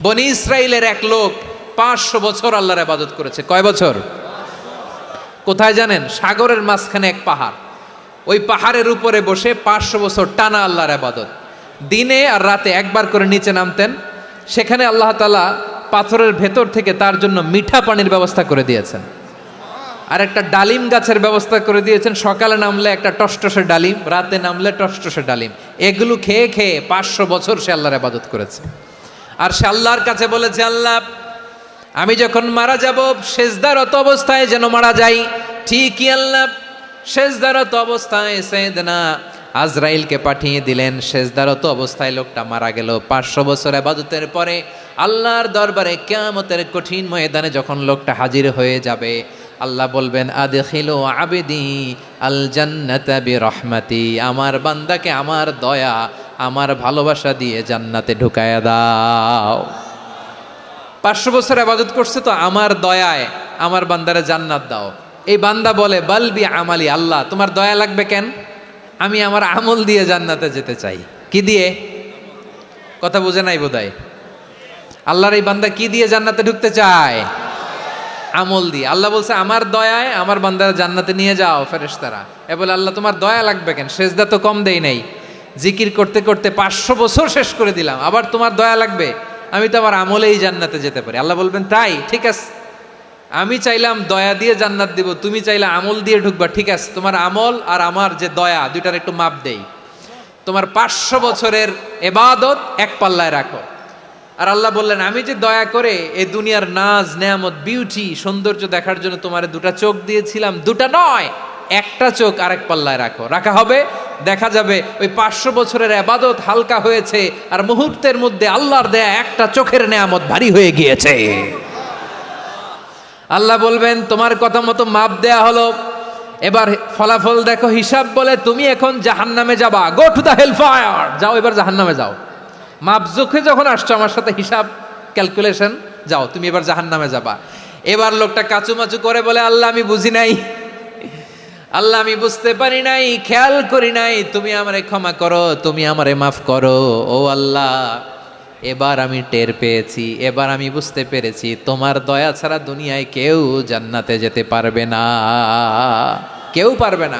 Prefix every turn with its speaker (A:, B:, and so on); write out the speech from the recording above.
A: বনি ইসরাইলের এক লোক 500 বছর আল্লাহর ইবাদত করেছে। কয় বছর? কোথায় জানেন? সাগরের মাঝখানে এক পাহাড়, ওই পাহাড়ের উপরে বসে 500 বছর টানা আল্লাহর ইবাদত। দিনে আর রাতে একবার করে নিচে নামতেন। সেখানে আল্লাহ তাআলা পাথরের ভেতর থেকে তার জন্য মিঠা পানির ব্যবস্থা করে দিয়েছেন, আর একটা ডালিম গাছের ব্যবস্থা করে দিয়েছেন। সকালে নামলে একটা টসটসে ডালিম, রাতে নামলে টসটসে ডালিম। এগুলো খেয়ে খেয়ে 500 বছর সে আল্লাহর ইবাদত করেছে। আর সে আল্লাহর কাছে বলেছে, আল্লাহ আমি যখন মারা যাব সেজদারত অবস্থায় যেন মারা যাই। ঠিকই আল্লাহ সেজদারত অবস্থায় সাইয়েদনা আজরাইলকে পাঠিয়ে দিলেন। সেজদারত অবস্থায় লোকটা মারা গেল। 500 বছর ইবাদতের পরে আল্লাহর দরবারে কিয়ামতের কঠিন ময়দানে যখন লোকটা হাজির হয়ে যাবে, আল্লাহ বলবেন, আদখিলু আবদি আল জান্নাতা বিরহমাতি, আমার বান্দাকে আমার দয়া আমার ভালোবাসা দিয়ে জান্নাতে ঢুকায়া দাও। 500 বছর ইবাদত করছে তো আমার দয়ায় আমার বান্দারে জান্নাত দাও। এই বান্দা বলে, বালবি আমালি, আল্লাহ তোমার দয়া লাগবে কেন? আমি আমার আমল দিয়ে জান্নাতে যেতে চাই। কি দিয়ে? কথা বুঝে নাই বোধহয়। আল্লাহর এই বান্দা কি দিয়ে জান্নাতে ঢুকতে চায়? আমল দিয়ে। আল্লাহ বলছে, আমার দয়ায় আমার বান্দারা জান্নাতে নিয়ে যাও ফেরেশতারা। এ বলে, আল্লাহ তোমার দয়া লাগবে কেন? সেজদা তো কম দেই নাই, জিকির করতে করতে 500 বছর শেষ করে দিলাম, আবার তোমার দয়া লাগবে? আমি তো আমার আমলেই জান্নাতে যেতে পারি। আল্লাহ বলবেন, তাই ঠিক আছে, আমি চাইলাম দয়া দিয়ে জান্নাত দিব, তুমি চাইলে আমল দিয়ে ঢুকবা, ঠিক আছে, তোমার আমল আর আমার যে দয়া দুইটার একটু মাপ দেই। তোমার 500 বছরের ইবাদত এক পাল্লায় রাখো। আর আল্লাহ বললেন, আমি যে দয়া করে এই দুনিয়ার নাজ নেয়ামত বিউটি সৌন্দর্য দেখার জন্য তোমার দুটা চোখ দিয়েছিলাম, দুটা নয় একটা চোখ আরেক পাল্লায় রাখো। রাখা হবে, দেখা যাবে ওই 500 বছরের ইবাদত হালকা হয়েছে, আর মুহূর্তের মধ্যে আল্লাহর দেয়া একটা চোখের নেয়ামত ভারী হয়ে গিয়েছে। আল্লাহ বলবেন, তোমার কথা মতো মাপ দেয়া হলো, এবার ফলাফল দেখো। হিসাব বলে, তুমি এখন জাহান্নামে যাবা, go to the hell fire, যাও এবার জাহান্নামে যাও। মাপ জোখে যখন আসছো আমার সাথে হিসাব ক্যালকুলেশন, যাও তুমি এবার জাহান্নামে যাবা। এবার লোকটা কাচুমাচু করে বলে, আল্লাহ আমি বুঝি নাই, আল্লাহ আমি বুঝতে পারি নাই, খেয়াল করি নাই, তুমি আমারে ক্ষমা করো, তুমি আমারে মাফ করো। ও আল্লাহ, এবার আমি টের পেয়েছি, এবার আমি বুঝতে পেরেছি, তোমার দয়া ছাড়া দুনিয়ায় কেউ জান্নাতে যেতে পারবে না, কেউ পারবে না।